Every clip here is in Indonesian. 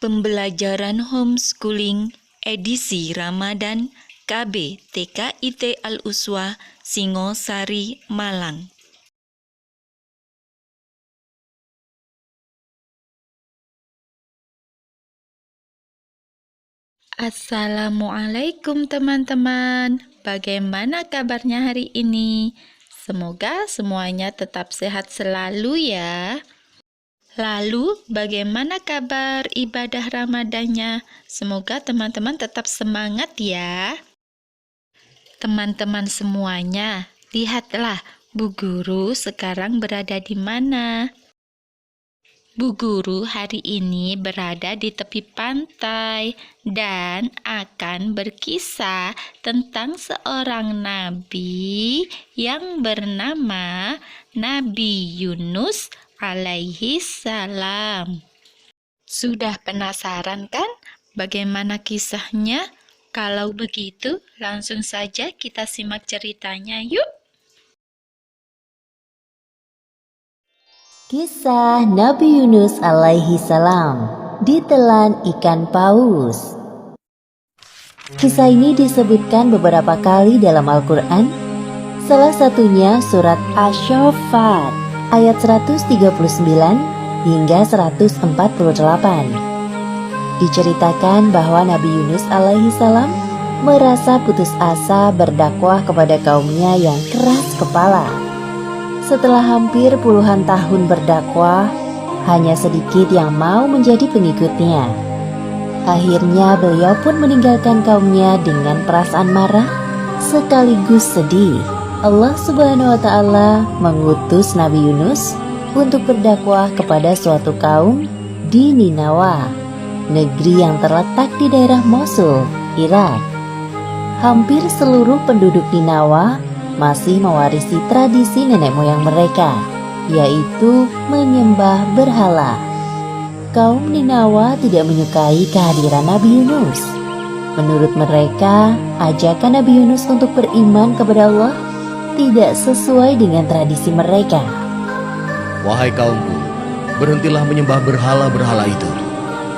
Pembelajaran homeschooling edisi Ramadan KB TKIT Al-Uswah Singosari, Malang. Assalamualaikum teman-teman. Bagaimana kabarnya hari ini? Semoga semuanya tetap sehat selalu ya. Lalu, bagaimana kabar ibadah Ramadannya? Semoga teman-teman tetap semangat ya. Teman-teman semuanya, lihatlah Bu Guru sekarang berada di mana. Bu Guru hari ini berada di tepi pantai dan akan berkisah tentang seorang nabi yang bernama Nabi Yunus alaihi salam. Sudah penasaran kan bagaimana kisahnya? Kalau begitu, langsung saja kita simak ceritanya yuk. Kisah Nabi Yunus alaihi salam ditelan ikan paus. Kisah ini disebutkan beberapa kali dalam Al-Quran, salah satunya surat Asy-Syaffat ayat 139 hingga 148. Diceritakan bahwa Nabi Yunus alaihi salam merasa putus asa berdakwah kepada kaumnya yang keras kepala. Setelah hampir puluhan tahun berdakwah, hanya sedikit yang mau menjadi pengikutnya. Akhirnya beliau pun meninggalkan kaumnya dengan perasaan marah sekaligus sedih. Allah Subhanahu wa Ta'ala mengutus Nabi Yunus untuk berdakwah kepada suatu kaum di Ninawa, negeri yang terletak di daerah Mosul, Irak. Hampir seluruh penduduk Ninawa masih mewarisi tradisi nenek moyang mereka, yaitu menyembah berhala. Kaum Ninawa tidak menyukai kehadiran Nabi Yunus. Menurut mereka, ajakan Nabi Yunus untuk beriman kepada Allah tidak sesuai dengan tradisi mereka. Wahai kaumku, berhentilah menyembah berhala-berhala itu.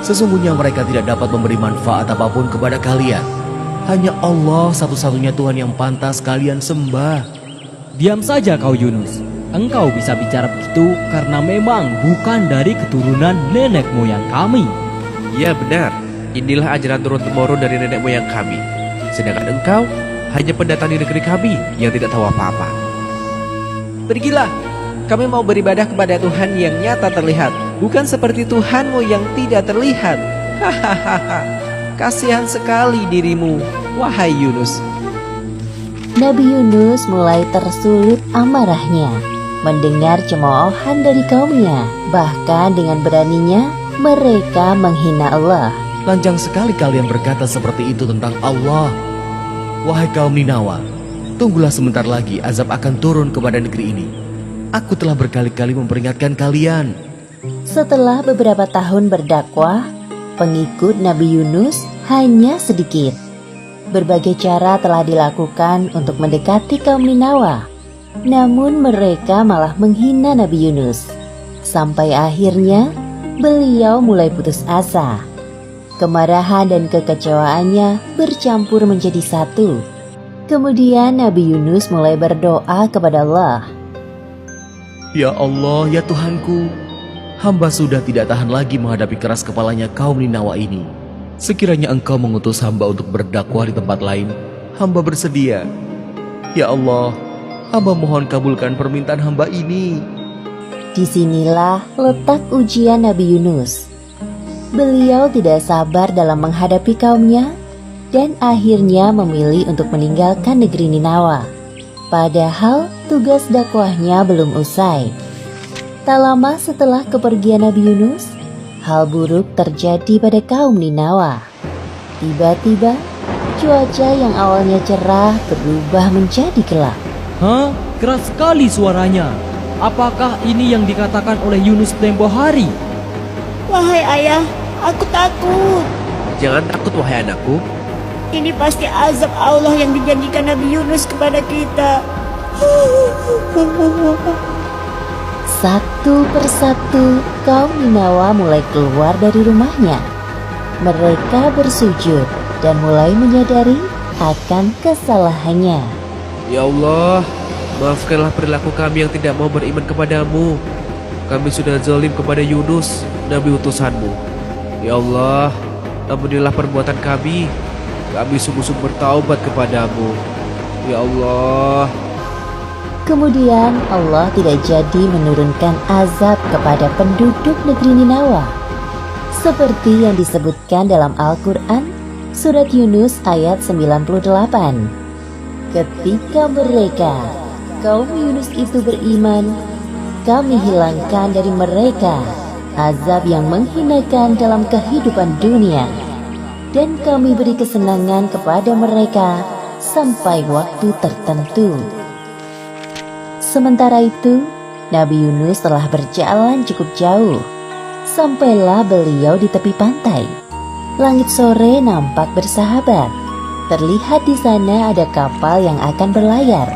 Sesungguhnya mereka tidak dapat memberi manfaat apapun kepada kalian. Hanya Allah satu-satunya Tuhan yang pantas kalian sembah. Diam saja kau Yunus. Engkau bisa bicara begitu karena memang bukan dari keturunan nenek moyang kami. Ya benar, inilah ajaran turun-temurun dari nenek moyang kami. Sedangkan engkau hanya pendatang di negeri kami yang tidak tahu apa-apa. Pergilah, kami mau beribadah kepada Tuhan yang nyata terlihat, bukan seperti Tuhanmu yang tidak terlihat. Hahaha, kasihan sekali dirimu, wahai Yunus. Nabi Yunus mulai tersulut amarahnya mendengar cemoohan dari kaumnya. Bahkan dengan beraninya mereka menghina Allah. Lanjang sekali kalian berkata seperti itu tentang Allah. Wahai kaum Ninawa, tunggulah sebentar lagi azab akan turun kepada negeri ini. Aku telah berkali-kali memperingatkan kalian. Setelah beberapa tahun berdakwah, pengikut Nabi Yunus hanya sedikit. Berbagai cara telah dilakukan untuk mendekati kaum Ninawa, namun mereka malah menghina Nabi Yunus. Sampai akhirnya beliau mulai putus asa. Kemarahan dan kekecewaannya bercampur menjadi satu. Kemudian Nabi Yunus mulai berdoa kepada Allah. Ya Allah, ya Tuhanku, hamba sudah tidak tahan lagi menghadapi keras kepalanya kaum Ninawa ini. Sekiranya engkau mengutus hamba untuk berdakwah di tempat lain, hamba bersedia. Ya Allah, hamba mohon kabulkan permintaan hamba ini. Disinilah letak ujian Nabi Yunus. Beliau tidak sabar dalam menghadapi kaumnya dan akhirnya memilih untuk meninggalkan negeri Ninawa. Padahal tugas dakwahnya belum usai. Tak lama setelah kepergian Nabi Yunus, hal buruk terjadi pada kaum Ninawa. Tiba-tiba, cuaca yang awalnya cerah berubah menjadi gelap. Hah? Keras sekali suaranya. Apakah ini yang dikatakan oleh Yunus tempo hari? Wahai ayah, aku takut. Jangan takut wahai anakku. Ini pasti azab Allah yang dijanjikan Nabi Yunus kepada kita. Satu persatu kaum Ninawa mulai keluar dari rumahnya. Mereka bersujud dan mulai menyadari akan kesalahannya. Ya Allah, maafkanlah perilaku kami yang tidak mau beriman kepadamu. Kami sudah zalim kepada Yunus, Nabi utusanmu. Ya Allah, ampunilah perbuatan kami. Kami sungguh-sungguh bertaubat kepadamu. Ya Allah. Kemudian Allah tidak jadi menurunkan azab kepada penduduk negeri Ninawa. Seperti yang disebutkan dalam Al-Quran, Surat Yunus ayat 98. Ketika mereka, kaum Yunus itu beriman, kami hilangkan dari mereka azab yang menghinakan dalam kehidupan dunia, dan kami beri kesenangan kepada mereka sampai waktu tertentu. Sementara itu, Nabi Yunus telah berjalan cukup jauh. Sampailah beliau di tepi pantai. Langit sore nampak bersahabat. Terlihat di sana ada kapal yang akan berlayar.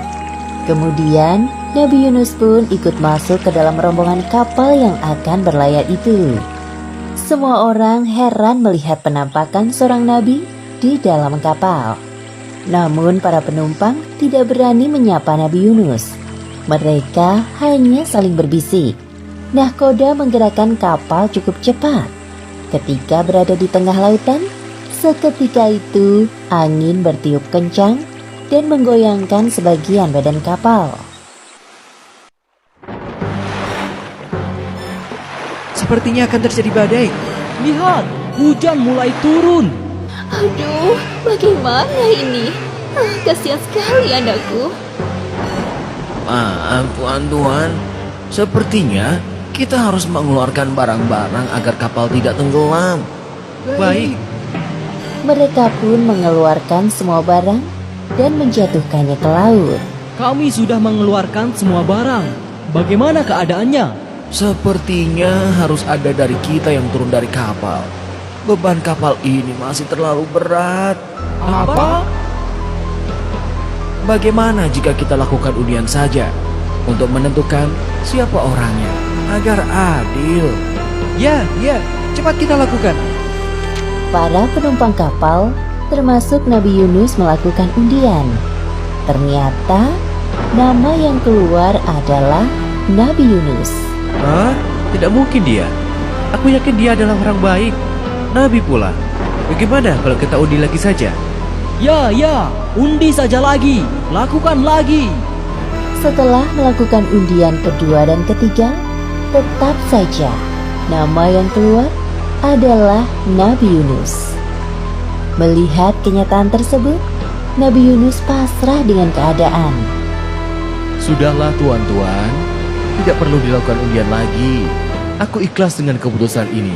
Kemudian, Nabi Yunus pun ikut masuk ke dalam rombongan kapal yang akan berlayar itu. Semua orang heran melihat penampakan seorang nabi di dalam kapal. Namun para penumpang tidak berani menyapa Nabi Yunus. Mereka hanya saling berbisik. Nahkoda menggerakkan kapal cukup cepat. Ketika berada di tengah lautan, seketika itu angin bertiup kencang dan menggoyangkan sebagian badan kapal. Sepertinya akan terjadi badai. Lihat, hujan mulai turun. Aduh, bagaimana ini? Kasihan sekali anakku. Maaf tuan-tuan, sepertinya kita harus mengeluarkan barang-barang agar kapal tidak tenggelam. Baik. Mereka pun mengeluarkan semua barang dan menjatuhkannya ke laut. Kami sudah mengeluarkan semua barang. Bagaimana keadaannya? Sepertinya harus ada dari kita yang turun dari kapal. Beban kapal ini masih terlalu berat. Apa? Bagaimana jika kita lakukan undian saja untuk menentukan siapa orangnya agar adil? Ya, cepat kita lakukan. Para penumpang kapal, termasuk Nabi Yunus, melakukan undian. Ternyata nama yang keluar adalah Nabi Yunus. Hah? Tidak mungkin dia. Aku yakin dia adalah orang baik. Nabi pula. Bagaimana kalau kita undi lagi saja? Ya, undi saja lagi. Lakukan lagi. Setelah melakukan undian kedua dan ketiga, tetap saja nama yang keluar adalah Nabi Yunus. Melihat kenyataan tersebut, Nabi Yunus pasrah dengan keadaan. Sudahlah tuan-tuan, tidak perlu dilakukan undian lagi. Aku ikhlas dengan keputusan ini.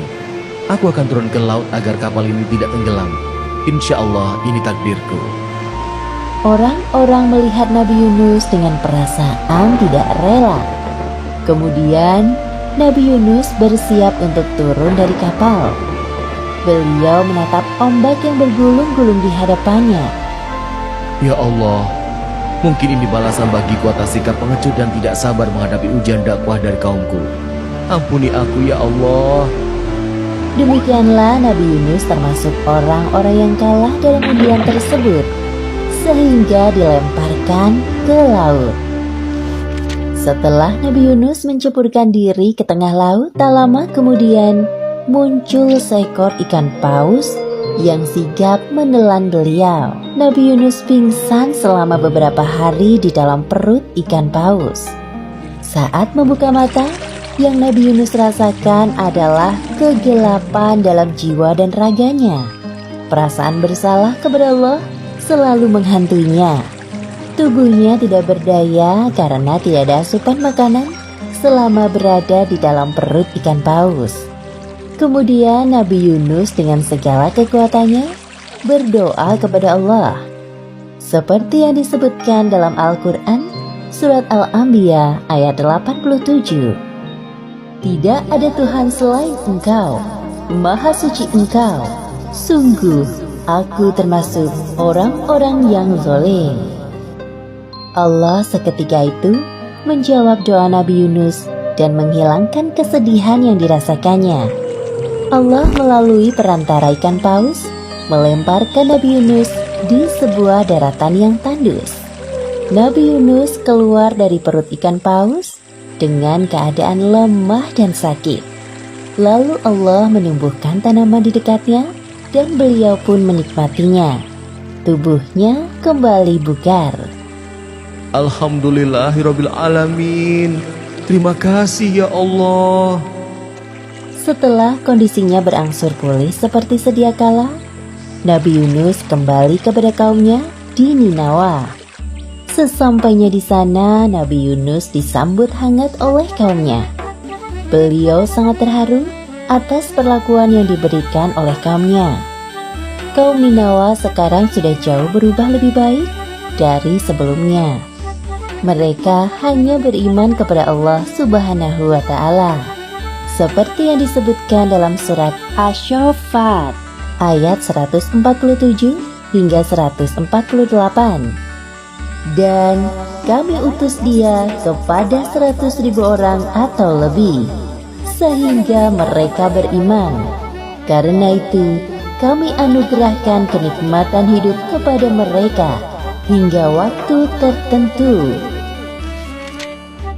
Aku akan turun ke laut agar kapal ini tidak tenggelam. Insya Allah ini takdirku. Orang-orang melihat Nabi Yunus dengan perasaan tidak rela. Kemudian Nabi Yunus bersiap untuk turun dari kapal. Beliau menatap ombak yang bergulung-gulung di hadapannya. Ya Allah, mungkin ini balasan bagiku atas sikap pengecut dan tidak sabar menghadapi ujian dakwah dari kaumku. Ampuni aku ya Allah. Demikianlah Nabi Yunus termasuk orang-orang yang kalah dalam undian tersebut, sehingga dilemparkan ke laut. Setelah Nabi Yunus menceburkan diri ke tengah laut, tak lama kemudian muncul seekor ikan paus yang sigap menelan beliau. Nabi Yunus pingsan selama beberapa hari di dalam perut ikan paus. Saat membuka mata, yang Nabi Yunus rasakan adalah kegelapan dalam jiwa dan raganya. Perasaan bersalah kepada Allah selalu menghantuinya. Tubuhnya tidak berdaya karena tidak ada asupan makanan selama berada di dalam perut ikan paus. Kemudian Nabi Yunus dengan segala kekuatannya berdoa kepada Allah. Seperti yang disebutkan dalam Al-Quran, Surat Al-Anbiya ayat 87. Tidak ada Tuhan selain Engkau, Maha Suci Engkau. Sungguh, aku termasuk orang-orang yang zalim. Allah seketika itu menjawab doa Nabi Yunus dan menghilangkan kesedihan yang dirasakannya. Allah melalui perantara ikan paus melemparkan Nabi Yunus di sebuah daratan yang tandus. Nabi Yunus keluar dari perut ikan paus dengan keadaan lemah dan sakit. Lalu Allah menumbuhkan tanaman di dekatnya dan beliau pun menikmatinya. Tubuhnya kembali bugar. Alhamdulillahirabbil alamin. Terima kasih ya Allah. Setelah kondisinya berangsur pulih seperti sedia kala, Nabi Yunus kembali kepada kaumnya di Ninawa. Sesampainya di sana, Nabi Yunus disambut hangat oleh kaumnya. Beliau sangat terharu atas perlakuan yang diberikan oleh kaumnya. Kaum Ninawa sekarang sudah jauh berubah lebih baik dari sebelumnya. Mereka hanya beriman kepada Allah Subhanahu wa Ta'ala, seperti yang disebutkan dalam surat Asy-Syaffat ayat 147 hingga 148. Dan kami utus dia kepada 100.000 orang atau lebih, sehingga mereka beriman. Karena itu, kami anugerahkan kenikmatan hidup kepada mereka hingga waktu tertentu.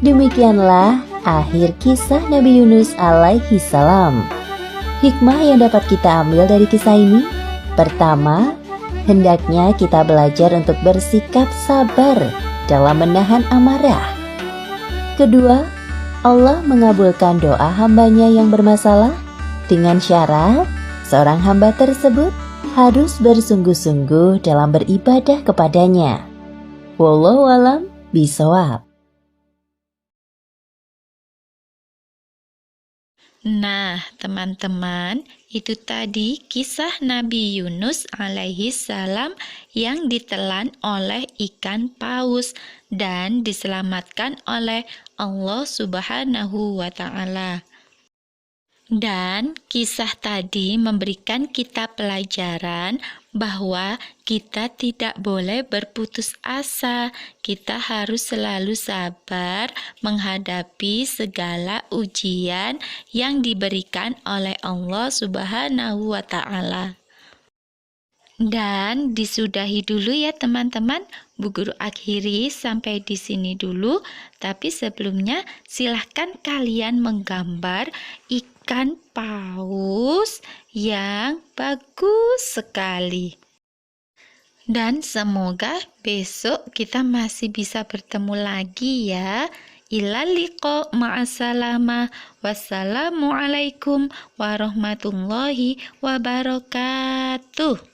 Demikianlah akhir kisah Nabi Yunus alaihi salam. Hikmah yang dapat kita ambil dari kisah ini: pertama, hendaknya kita belajar untuk bersikap sabar dalam menahan amarah. Kedua, Allah mengabulkan doa hambanya yang bermasalah dengan syarat seorang hamba tersebut harus bersungguh-sungguh dalam beribadah kepadanya. Wallahu a'lam bishawab. Nah, teman-teman, itu tadi kisah Nabi Yunus alaihi salam yang ditelan oleh ikan paus dan diselamatkan oleh Allah Subhanahu wa Ta'ala. Dan kisah tadi memberikan kita pelajaran bahwa kita tidak boleh berputus asa. Kita harus selalu sabar menghadapi segala ujian yang diberikan oleh Allah Subhanahu wa Ta'ala. Dan disudahi dulu ya teman-teman. Bu Guru akhiri sampai di sini dulu. Tapi sebelumnya silahkan kalian menggambar ikan paus yang bagus sekali. Dan semoga besok kita masih bisa bertemu lagi ya. Ilal liqa, ma'assalamah. Wassalamualaikum warahmatullahi wabarakatuh.